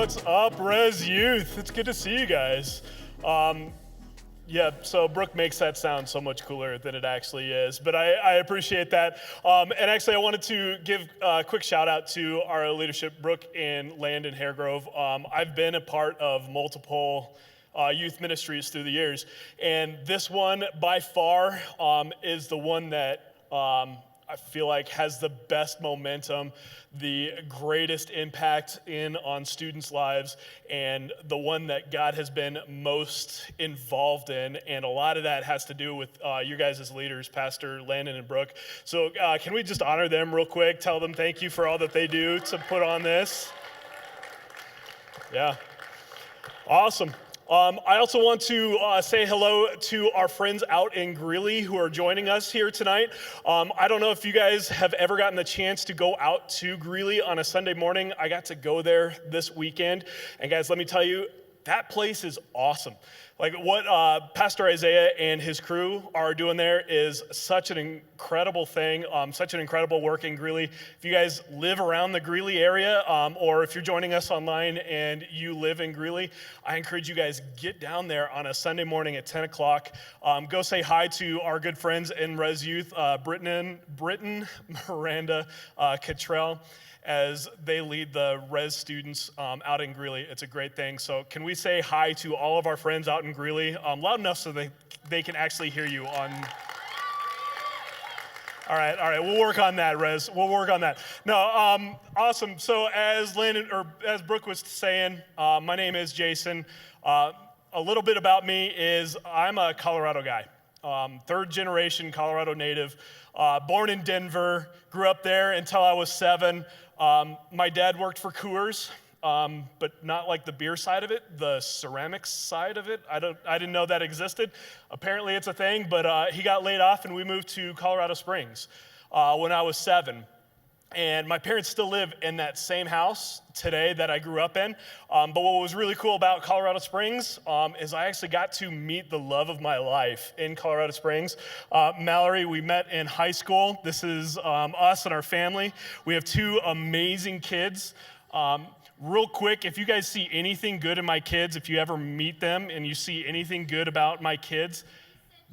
What's up, Rez Youth? It's good to see you guys. So Brooke makes that sound so much cooler than it actually is, but I appreciate that. And actually, I wanted to give a quick shout out to our leadership, Brooke and Landon Hairgrove. I've been a part of multiple youth ministries through the years, and this one by far is the one that I feel like has the best momentum, the greatest impact on students' lives, and the one that God has been most involved in. And a lot of that has to do with you guys as leaders, Pastor Landon and Brooke. So can we just honor them real quick, tell them thank you for all that they do to put on this? Yeah, awesome. I also want to say hello to our friends out in Greeley who are joining us here tonight. I don't know if you guys have ever gotten the chance to go out to Greeley on a Sunday morning. I got to go there this weekend. And guys, let me tell you, that place is awesome. Like what Pastor Isaiah and his crew are doing there is such an incredible thing, such an incredible work in Greeley. If you guys live around the Greeley area, or if you're joining us online and you live in Greeley, I encourage you guys get down there on a Sunday morning at 10 o'clock. Go say hi to our good friends in Res Youth, Britton, Miranda, Cottrell, as they lead the Res students out in Greeley. It's a great thing. So can we say hi to all of our friends out in Greeley, loud enough so they can actually hear you on... All right, we'll work on that, Rez. We'll work on that. No, awesome. So as Brooke was saying, my name is Jason. A little bit about me is I'm a Colorado guy. Third generation Colorado native, born in Denver, grew up there until I was 7. My dad worked for Coors, but not like the beer side of it, the ceramics side of it. I didn't know that existed. Apparently it's a thing, but he got laid off and we moved to Colorado Springs when I was 7. And my parents still live in that same house today that I grew up in. But what was really cool about Colorado Springs is I actually got to meet the love of my life in Colorado Springs. Mallory, we met in high school. This is us and our family. We have 2 amazing kids. Real quick, if you guys see anything good in my kids, if you ever meet them and you see anything good about my kids,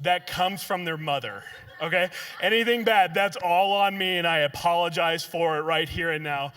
that comes from their mother, okay? Anything bad, that's all on me, and I apologize for it right here and now.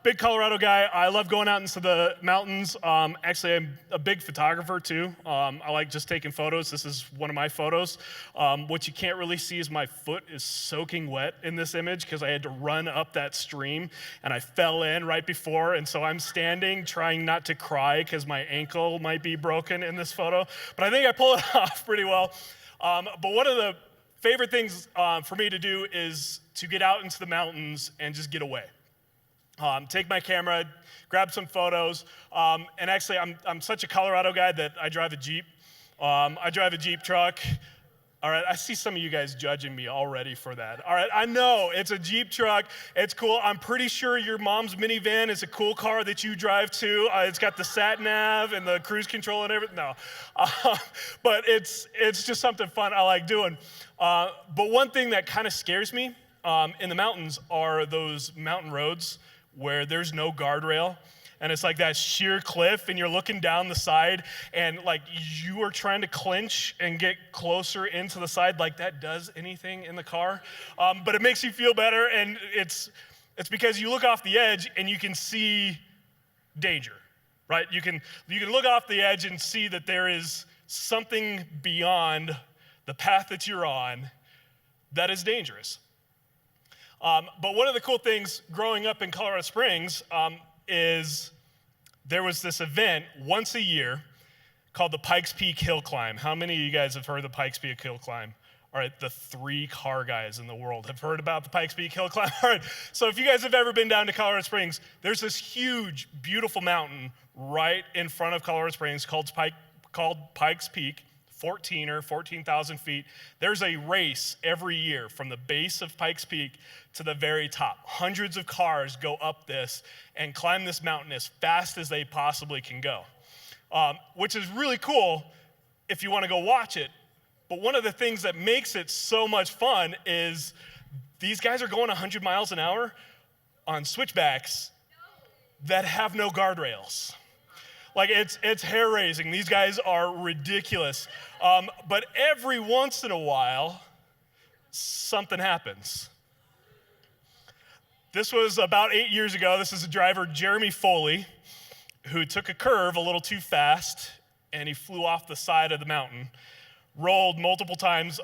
Big Colorado guy. I love going out into the mountains. Actually, I'm a big photographer, too. I like just taking photos. This is one of my photos. What you can't really see is my foot is soaking wet in this image because I had to run up that stream, and I fell in right before, and so I'm standing trying not to cry because my ankle might be broken in this photo, but I think I pull it off pretty well. But one of the favorite things for me to do is to get out into the mountains and just get away. Take my camera, grab some photos, and actually I'm such a Colorado guy that I drive a Jeep. I drive a Jeep truck. All right, I see some of you guys judging me already for that. All right, I know, it's a Jeep truck. It's cool. I'm pretty sure your mom's minivan is a cool car that you drive too. It's got the sat nav and the cruise control and everything. No, but it's just something fun I like doing. But one thing that kind of scares me in the mountains are those mountain roads where there's no guardrail. And it's like that sheer cliff, and you're looking down the side, and like you are trying to clinch and get closer into the side, like that does anything in the car. But it makes you feel better, and it's because you look off the edge and you can see danger, right? You can look off the edge and see that there is something beyond the path that you're on that is dangerous. But one of the cool things growing up in Colorado Springs is there was this event once a year called the Pike's Peak Hill Climb. How many of you guys have heard of the Pike's Peak Hill Climb? All right, the 3 car guys in the world have heard about the Pike's Peak Hill Climb. All right, so if you guys have ever been down to Colorado Springs, there's this huge, beautiful mountain right in front of Colorado Springs called Pike's Peak. 14,000 feet. There's a race every year from the base of Pikes Peak to the very top. Hundreds of cars go up this and climb this mountain as fast as they possibly can go, which is really cool if you want to go watch it. But one of the things that makes it so much fun is these guys are going 100 miles an hour on switchbacks that have no guardrails. Like, it's hair-raising. These guys are ridiculous. But every once in a while, something happens. This was about 8 years ago. This is a driver, Jeremy Foley, who took a curve a little too fast, and he flew off the side of the mountain, rolled multiple times.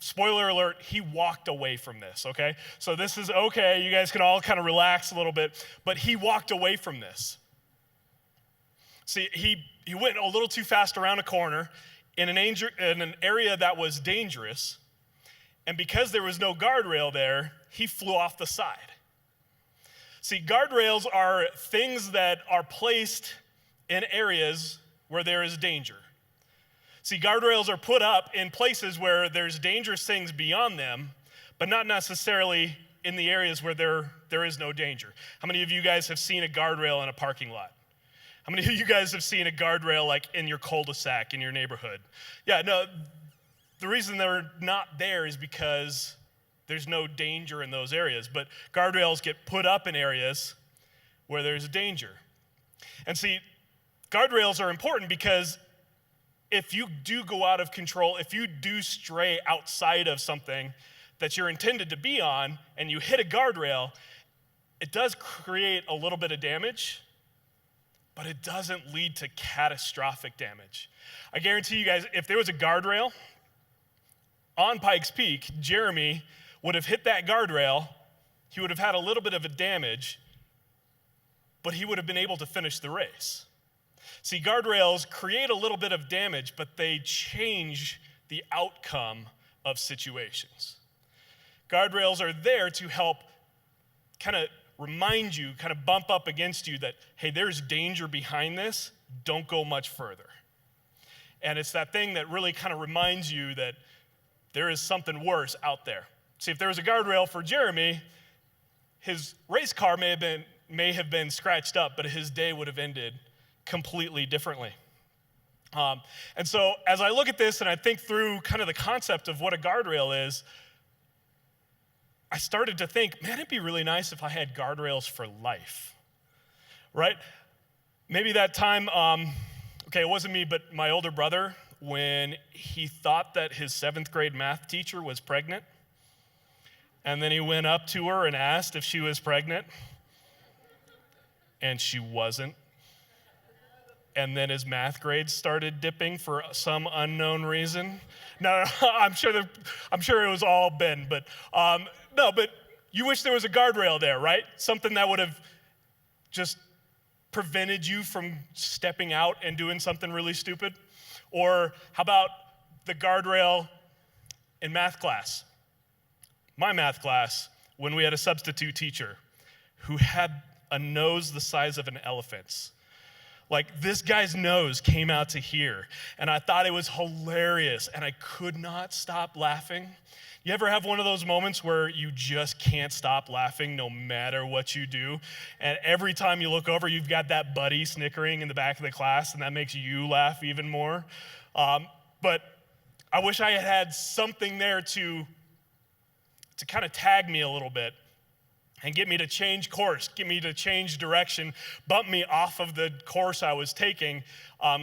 Spoiler alert, he walked away from this, okay? So this is okay. You guys can all kind of relax a little bit, but he walked away from this. See, he went a little too fast around a corner in an area that was dangerous, and because there was no guardrail there, he flew off the side. See, guardrails are things that are placed in areas where there is danger. See, guardrails are put up in places where there's dangerous things beyond them, but not necessarily in the areas where there is no danger. How many of you guys have seen a guardrail in a parking lot? How many of you guys have seen a guardrail like in your cul-de-sac in your neighborhood? Yeah, no, the reason they're not there is because there's no danger in those areas, but guardrails get put up in areas where there's danger. And see, guardrails are important because if you do go out of control, if you do stray outside of something that you're intended to be on and you hit a guardrail, it does create a little bit of damage, but it doesn't lead to catastrophic damage. I guarantee you guys, if there was a guardrail on Pike's Peak, Jeremy would have hit that guardrail, he would have had a little bit of a damage, but he would have been able to finish the race. See, guardrails create a little bit of damage, but they change the outcome of situations. Guardrails are there to help kind of remind you, kind of bump up against you that, hey, there's danger behind this, don't go much further. And it's that thing that really kind of reminds you that there is something worse out there. See, if there was a guardrail for Jeremy, his race car may have been scratched up, but his day would have ended completely differently. And so as I look at this and I think through kind of the concept of what a guardrail is, I started to think, man, it'd be really nice if I had guardrails for life, right? Maybe that time, it wasn't me, but my older brother, when he thought that his 7th grade math teacher was pregnant, and then he went up to her and asked if she was pregnant, and she wasn't. And then his math grades started dipping for some unknown reason. No, I'm sure it was all Ben, but but you wish there was a guardrail there, right? Something that would have just prevented you from stepping out and doing something really stupid. Or how about the guardrail in math class? My math class, when we had a substitute teacher who had a nose the size of an elephant's. Like, this guy's nose came out to here, and I thought it was hilarious, and I could not stop laughing. You ever have one of those moments where you just can't stop laughing no matter what you do? And every time you look over, you've got that buddy snickering in the back of the class, and that makes you laugh even more. But I wish I had had something there to kind of tag me a little bit and get me to change course, get me to change direction, bump me off of the course I was taking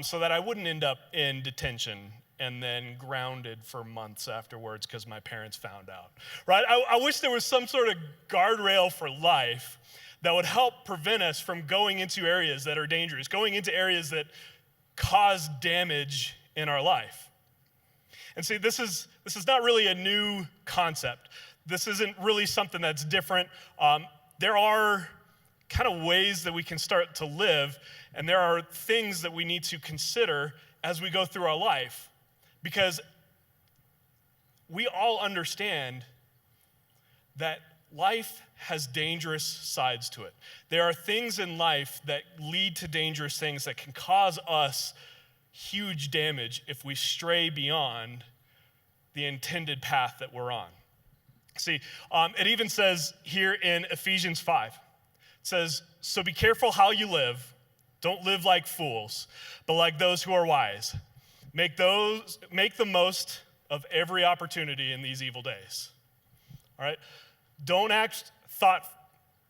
so that I wouldn't end up in detention and then grounded for months afterwards because my parents found out, right? I wish there was some sort of guardrail for life that would help prevent us from going into areas that are dangerous, going into areas that cause damage in our life. And see, this is not really a new concept. This isn't really something that's different. There are kind of ways that we can start to live, and there are things that we need to consider as we go through our life, because we all understand that life has dangerous sides to it. There are things in life that lead to dangerous things that can cause us huge damage if we stray beyond the intended path that we're on. See, it even says here in Ephesians 5, it says, so be careful how you live. Don't live like fools, but like those who are wise. Make the most of every opportunity in these evil days. All right? Don't act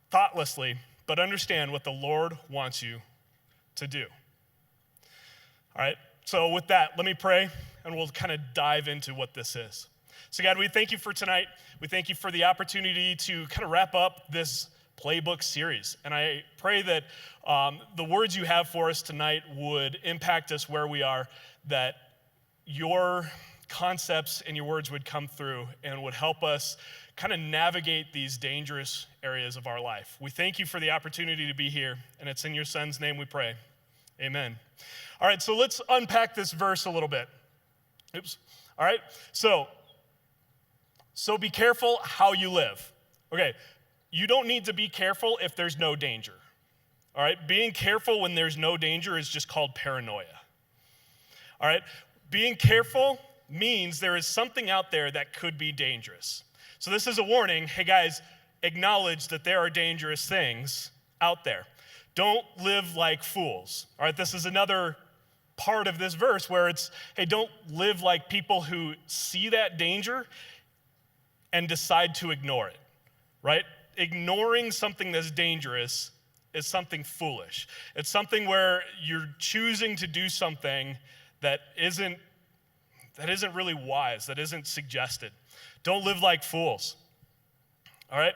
thoughtlessly, but understand what the Lord wants you to do. All right, so with that, let me pray, and we'll kind of dive into what this is. So God, we thank you for tonight. We thank you for the opportunity to kind of wrap up this Playbook series. And I pray that the words you have for us tonight would impact us where we are, that your concepts and your words would come through and would help us kind of navigate these dangerous areas of our life. We thank you for the opportunity to be here, and it's in your Son's name we pray. Amen. All right, so let's unpack this verse a little bit. Oops. All right, so be careful how you live. Okay, you don't need to be careful if there's no danger. All right, being careful when there's no danger is just called paranoia. All right, being careful means there is something out there that could be dangerous. So this is a warning. Hey guys, acknowledge that there are dangerous things out there. Don't live like fools. All right, this is another part of this verse where it's, hey, don't live like people who see that danger and decide to ignore it, right? Ignoring something that's dangerous is something foolish. It's something where you're choosing to do something that isn't really wise, that isn't suggested. Don't live like fools, all right?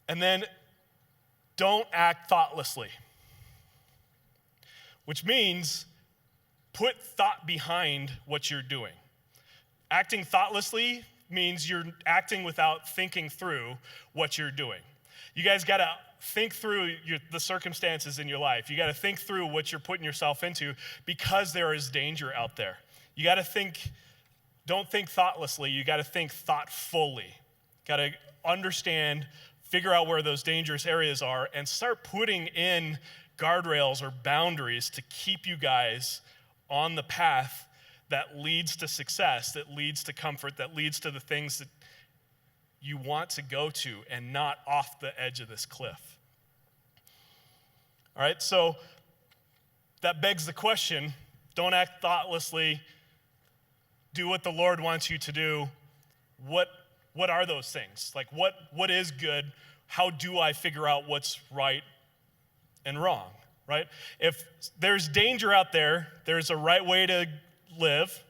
And then don't act thoughtlessly, which means put thought behind what you're doing. Acting thoughtlessly means you're acting without thinking through what you're doing. You guys got to think through the circumstances in your life. You got to think through what you're putting yourself into because there is danger out there. You got to think, don't think thoughtlessly, you got to think thoughtfully. Got to understand, figure out where those dangerous areas are, and start putting in guardrails or boundaries to keep you guys on the path that leads to success, that leads to comfort, that leads to the things that you want to go to, and not off the edge of this cliff. All right, so that begs the question, don't act thoughtlessly, do what the Lord wants you to do. What are those things? Like what is good? How do I figure out what's right and wrong, right? If there's danger out there, there's a right way to live,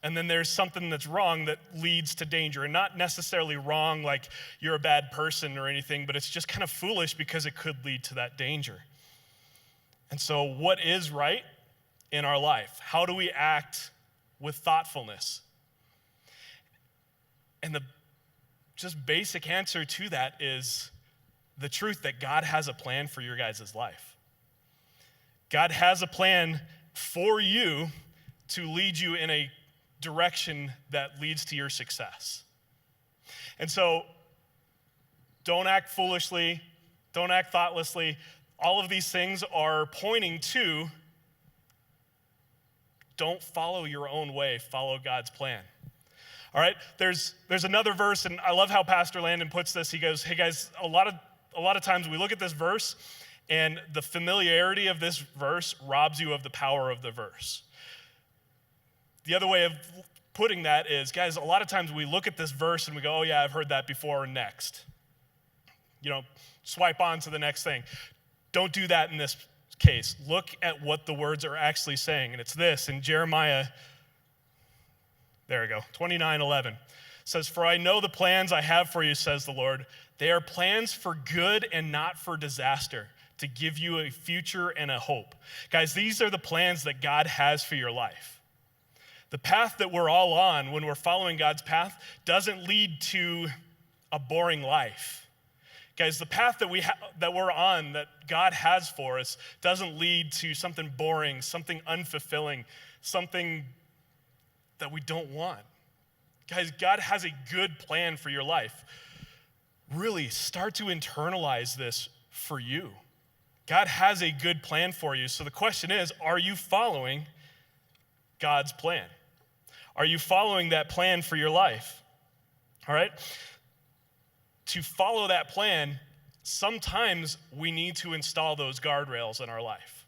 and then there's something that's wrong that leads to danger. And not necessarily wrong like you're a bad person or anything, but it's just kind of foolish because it could lead to that danger. And so what is right in our life? How do we act with thoughtfulness? And the just basic answer to that is the truth that God has a plan for your guys' life. God has a plan for you to lead you in a direction that leads to your success. And so don't act foolishly, don't act thoughtlessly. All of these things are pointing to don't follow your own way, follow God's plan. All right, there's another verse, and I love how Pastor Landon puts this. He goes, hey guys, a lot of times we look at this verse, and the familiarity of this verse robs you of the power of the verse. The other way of putting that is, guys, a lot of times we look at this verse and we go, oh yeah, I've heard that before, next. Swipe on to the next thing. Don't do that in this case. Look at what the words are actually saying, and it's this in Jeremiah, there we go, 29:11. Says, for I know the plans I have for you, says the Lord. They are plans for good and not for disaster, to give you a future and a hope. Guys, these are the plans that God has for your life. The path that we're all on when we're following God's path doesn't lead to a boring life. Guys, the path that we're on, that God has for us, doesn't lead to something boring, something unfulfilling, something that we don't want. Guys, God has a good plan for your life. Really, start to internalize this for you. God has a good plan for you. So the question is, are you following God's plan? Are you following that plan for your life? All right? To follow that plan, sometimes we need to install those guardrails in our life.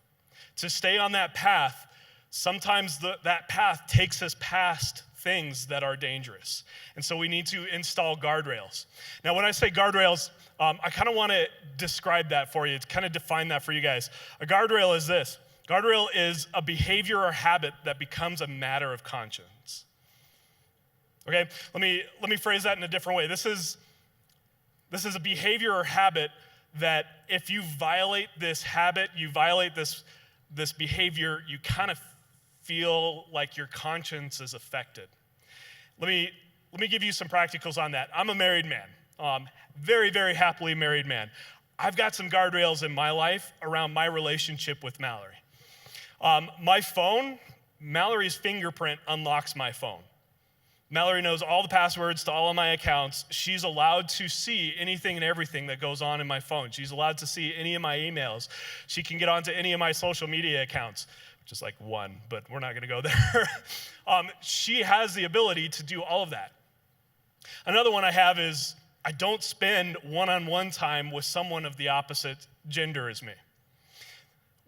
To stay on that path, sometimes that path takes us past things that are dangerous. And so we need to install guardrails. Now, when I say guardrails, I kind of want to describe that for you, to kind of define that for you guys. A guardrail is this. Guardrail is a behavior or habit that becomes a matter of conscience. Okay, let me phrase that in a different way. This is a behavior or habit that if you violate this habit, you violate this behavior, you kind of feel like your conscience is affected. Let me give you some practicals on that. I'm a married man, very, very happily married man. I've got some guardrails in my life around my relationship with Mallory. My phone, Mallory's fingerprint unlocks my phone. Mallory knows all the passwords to all of my accounts. She's allowed to see anything and everything that goes on in my phone. She's allowed to see any of my emails. She can get onto any of my social media accounts, which is like one, but we're not going to go there. She has the ability to do all of that. Another one I have is I don't spend one-on-one time with someone of the opposite gender as me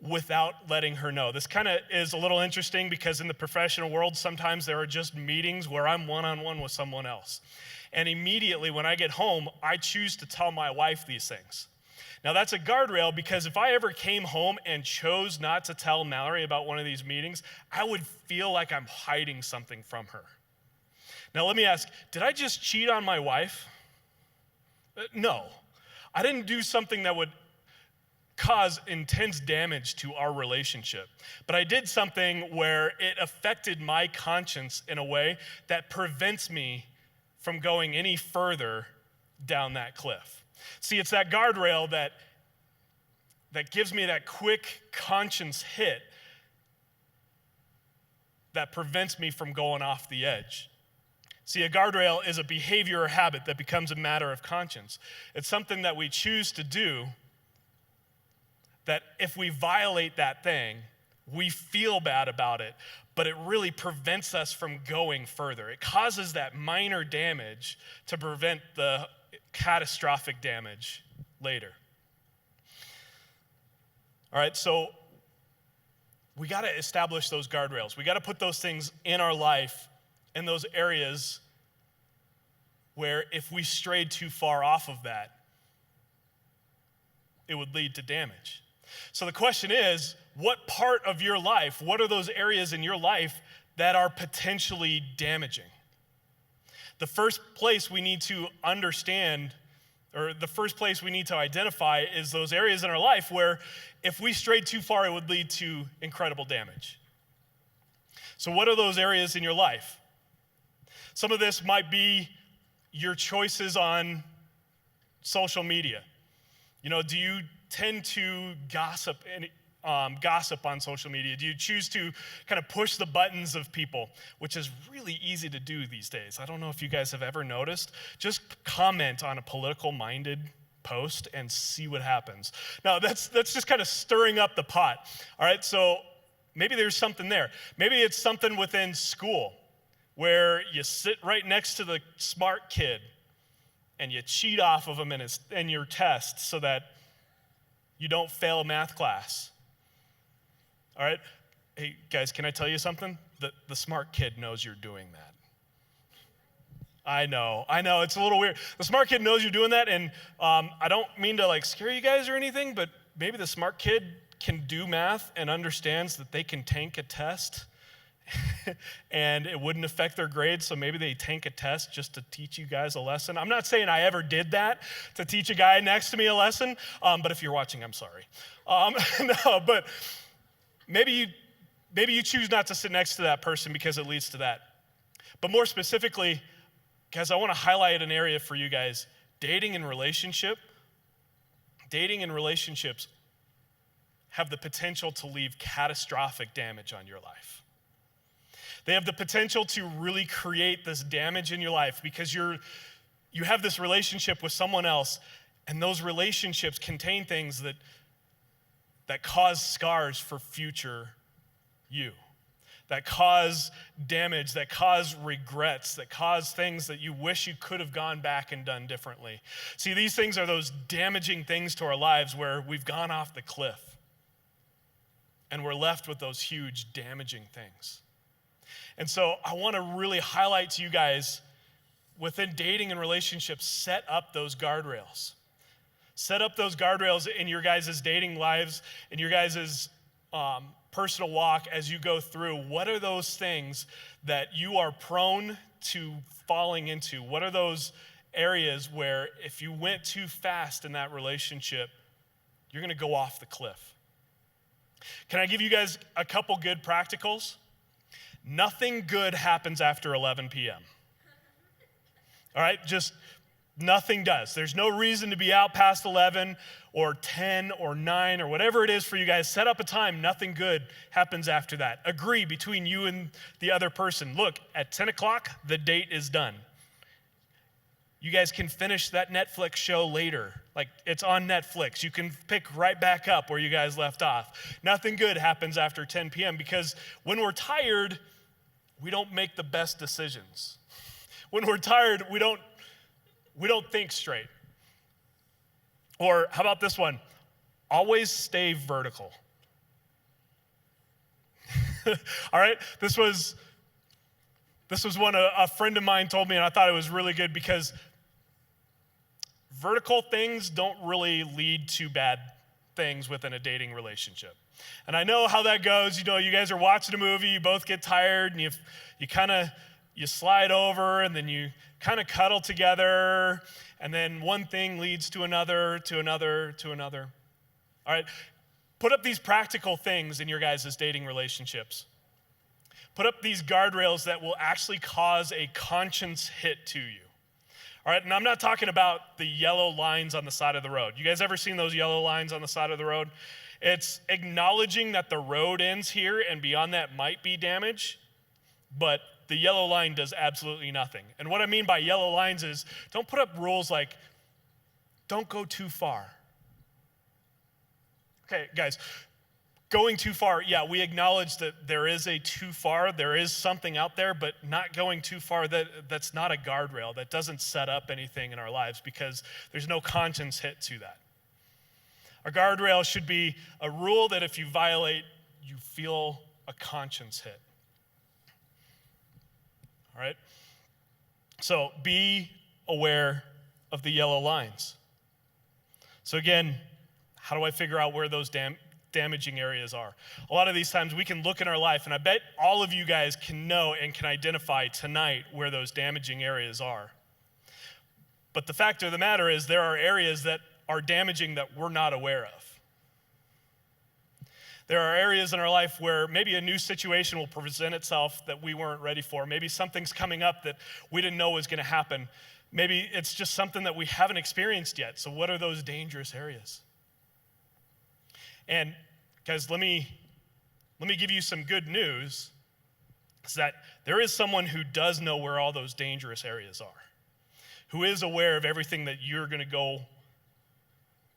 without letting her know. This kind of is a little interesting because in the professional world, sometimes there are just meetings where I'm one-on-one with someone else. And immediately when I get home, I choose to tell my wife these things. Now that's a guardrail because if I ever came home and chose not to tell Mallory about one of these meetings, I would feel like I'm hiding something from her. Now let me ask, did I just cheat on my wife? No. I didn't do something that would cause intense damage to our relationship. But I did something where it affected my conscience in a way that prevents me from going any further down that cliff. See, it's that guardrail that gives me that quick conscience hit that prevents me from going off the edge. See, a guardrail is a behavior or habit that becomes a matter of conscience. It's something that we choose to do that if we violate that thing, we feel bad about it, but it really prevents us from going further. It causes that minor damage to prevent the catastrophic damage later. All right, so we got to establish those guardrails. We got to put those things in our life, in those areas where if we strayed too far off of that, it would lead to damage. So the question is, what part of your life, what are those areas in your life that are potentially damaging? The first place we need to understand, or the first place we need to identify is those areas in our life where if we strayed too far, it would lead to incredible damage. So what are those areas in your life? Some of this might be your choices on social media. You know, do you tend to gossip on social media? Do you choose to kind of push the buttons of people, which is really easy to do these days? I don't know if you guys have ever noticed. Just comment on a political-minded post and see what happens. Now, that's just kind of stirring up the pot. All right, so maybe there's something there. Maybe it's something within school where you sit right next to the smart kid and you cheat off of him in your test so that you don't fail a math class. All right? Hey, guys, can I tell you something? The smart kid knows you're doing that. I know, it's a little weird. The smart kid knows you're doing that, and I don't mean to scare you guys or anything, but maybe the smart kid can do math and understands that they can tank a test and it wouldn't affect their grades, so maybe they tank a test just to teach you guys a lesson. I'm not saying I ever did that to teach a guy next to me a lesson, but if you're watching, I'm sorry. No, but maybe you choose not to sit next to that person because it leads to that. But more specifically, guys, I want to highlight an area for you guys. Dating and relationships have the potential to leave catastrophic damage on your life. They have the potential to really create this damage in your life because you have this relationship with someone else, and those relationships contain things that cause scars for future you, that cause damage, that cause regrets, that cause things that you wish you could have gone back and done differently. See, these things are those damaging things to our lives where we've gone off the cliff and we're left with those huge damaging things. And so I want to really highlight to you guys, within dating and relationships, set up those guardrails. Set up those guardrails in your guys' dating lives, in your guys' personal walk as you go through. What are those things that you are prone to falling into? What are those areas where if you went too fast in that relationship, you're going to go off the cliff? Can I give you guys a couple good practicals? Nothing good happens after 11 p.m. All right, just nothing does. There's no reason to be out past 11 or 10 or 9 or whatever it is for you guys. Set up a time. Nothing good happens after that. Agree between you and the other person. Look, at 10 o'clock, the date is done. You guys can finish that Netflix show later. Like, it's on Netflix. You can pick right back up where you guys left off. Nothing good happens after 10 p.m. because when we're tired, we don't make the best decisions. When we're tired, we don't think straight. Or how about this one? Always stay vertical. All right? This was one a friend of mine told me, and I thought it was really good because vertical things don't really lead to bad things within a dating relationship. And I know how that goes. You know, you guys are watching a movie, you both get tired, and you slide over, and then you kind of cuddle together, and then one thing leads to another, to another, to another. All right? Put up these practical things in your guys' dating relationships. Put up these guardrails that will actually cause a conscience hit to you. All right, and I'm not talking about the yellow lines on the side of the road. You guys ever seen those yellow lines on the side of the road? It's acknowledging that the road ends here and beyond that might be damage, but the yellow line does absolutely nothing. And what I mean by yellow lines is don't put up rules like don't go too far. Okay, guys, going too far, yeah, we acknowledge that there is a too far, there is something out there, but not going too far, that's not a guardrail. That doesn't set up anything in our lives because there's no conscience hit to that. A guardrail should be a rule that if you violate, you feel a conscience hit. All right? So be aware of the yellow lines. So again, how do I figure out where those damaging areas are? A lot of these times we can look in our life, and I bet all of you guys can know and can identify tonight where those damaging areas are. But the fact of the matter is there are areas that are damaging that we're not aware of. There are areas in our life where maybe a new situation will present itself that we weren't ready for. Maybe something's coming up that we didn't know was going to happen. Maybe it's just something that we haven't experienced yet. So what are those dangerous areas? And guys, let me give you some good news. Is that there is someone who does know where all those dangerous areas are, who is aware of everything that you're going to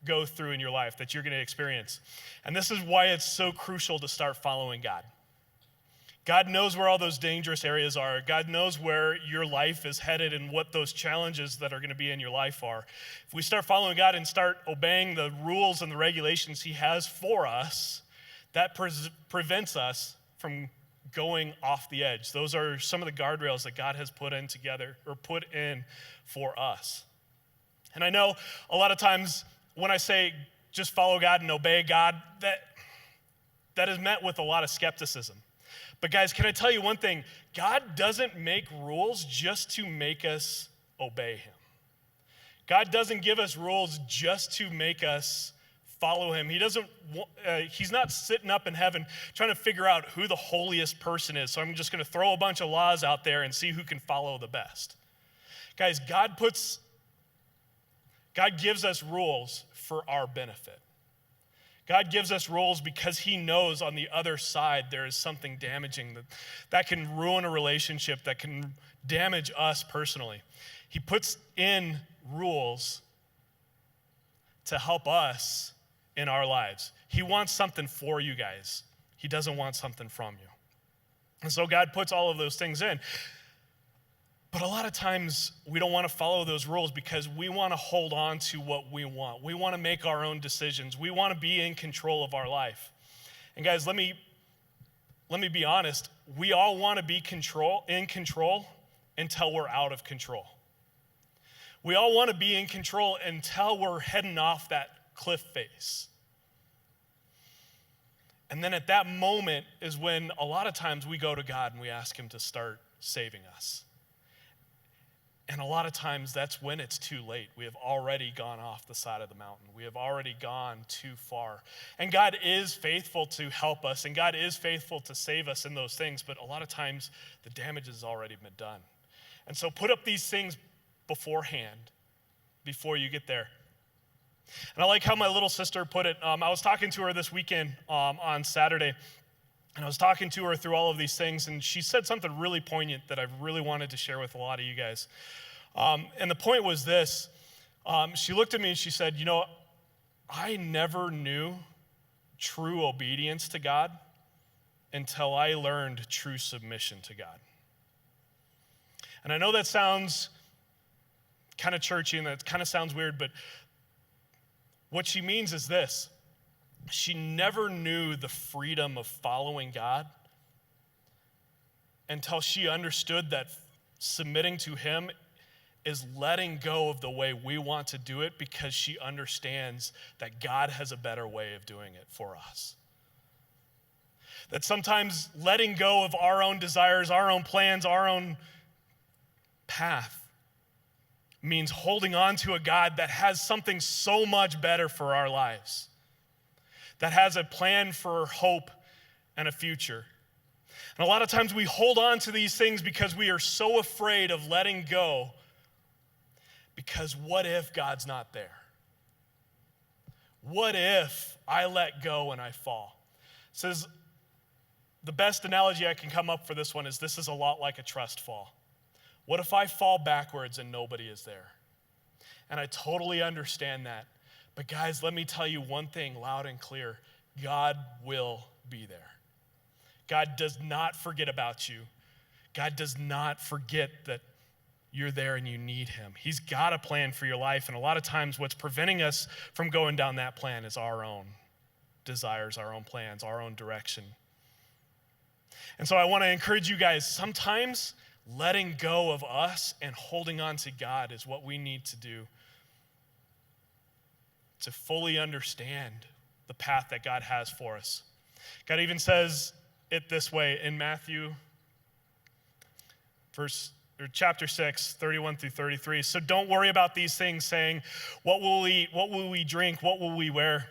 go through in your life, that you're going to experience. And this is why it's so crucial to start following God. God knows where all those dangerous areas are. God knows where your life is headed and what those challenges that are going to be in your life are. If we start following God and start obeying the rules and the regulations He has for us, that prevents us from going off the edge. Those are some of the guardrails that God has put in for us. And I know a lot of times when I say just follow God and obey God, that is met with a lot of skepticism. But guys, can I tell you one thing? God doesn't make rules just to make us obey Him. God doesn't give us rules just to make us follow Him. He's not sitting up in heaven trying to figure out who the holiest person is. So I'm just going to throw a bunch of laws out there and see who can follow the best. Guys, God gives us rules for our benefit. God gives us rules because He knows on the other side there is something damaging that can ruin a relationship, that can damage us personally. He puts in rules to help us in our lives. He wants something for you guys. He doesn't want something from you. And so God puts all of those things in. But a lot of times we don't want to follow those rules because we want to hold on to what we want. We want to make our own decisions. We want to be in control of our life. And guys, let me let me be honest, we all want to be in control until we're out of control. We all want to be in control until we're heading off that cliff face. And then at that moment is when a lot of times we go to God and we ask him to start saving us. And a lot of times that's when it's too late. We have already gone off the side of the mountain. We have already gone too far. And God is faithful to help us, and God is faithful to save us in those things, but a lot of times the damage has already been done. And so put up these things beforehand, before you get there. And I like how my little sister put it. I was talking to her this weekend on Saturday, and I was talking to her through all of these things, and she said something really poignant that I really wanted to share with a lot of you guys. And the point was this. She looked at me and she said, I never knew true obedience to God until I learned true submission to God. And I know that sounds kind of churchy and that kind of sounds weird, but what she means is this. She never knew the freedom of following God until she understood that submitting to him is letting go of the way we want to do it, because she understands that God has a better way of doing it for us. That sometimes letting go of our own desires, our own plans, our own path means holding on to a God that has something so much better for our lives, that has a plan for hope and a future. And a lot of times we hold on to these things because we are so afraid of letting go, because what if God's not there? What if I let go and I fall? It says, the best analogy I can come up for this one is this is a lot like a trust fall. What if I fall backwards and nobody is there? And I totally understand that. But guys, let me tell you one thing loud and clear. God will be there. God does not forget about you. God does not forget that you're there and you need him. He's got a plan for your life. And a lot of times what's preventing us from going down that plan is our own desires, our own plans, our own direction. And so I want to encourage you guys, sometimes letting go of us and holding on to God is what we need to do to fully understand the path that God has for us. God even says it this way in Matthew chapter 6, 31 through 33. So don't worry about these things, saying, what will we eat? What will we drink? What will we wear?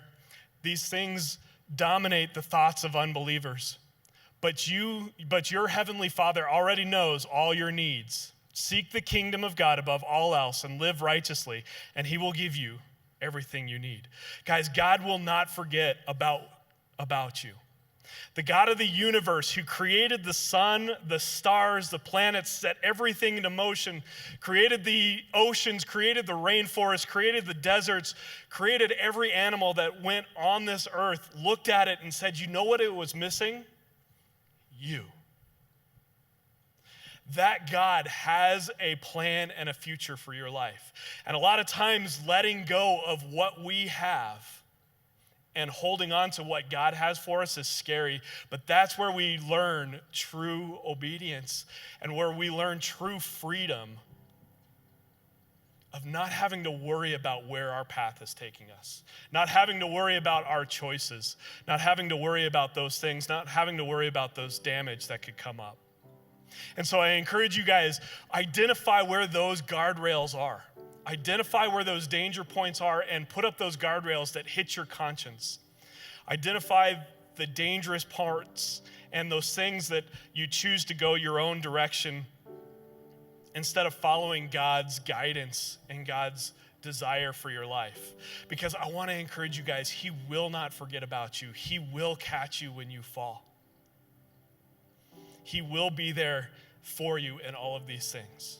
These things dominate the thoughts of unbelievers. But your heavenly Father already knows all your needs. Seek the kingdom of God above all else and live righteously, and he will give you everything you need. Guys, God will not forget about you. The God of the universe, who created the sun, the stars, the planets, set everything into motion, created the oceans, created the rainforest, created the deserts, created every animal that went on this earth, looked at it and said, you know what it was missing? You. That God has a plan and a future for your life. And a lot of times letting go of what we have and holding on to what God has for us is scary, but that's where we learn true obedience and where we learn true freedom of not having to worry about where our path is taking us, not having to worry about our choices, not having to worry about those things, not having to worry about those damage that could come up. And so I encourage you guys, identify where those guardrails are. Identify where those danger points are and put up those guardrails that hit your conscience. Identify the dangerous parts and those things that you choose to go your own direction instead of following God's guidance and God's desire for your life. Because I want to encourage you guys, he will not forget about you. He will catch you when you fall. He will be there for you in all of these things.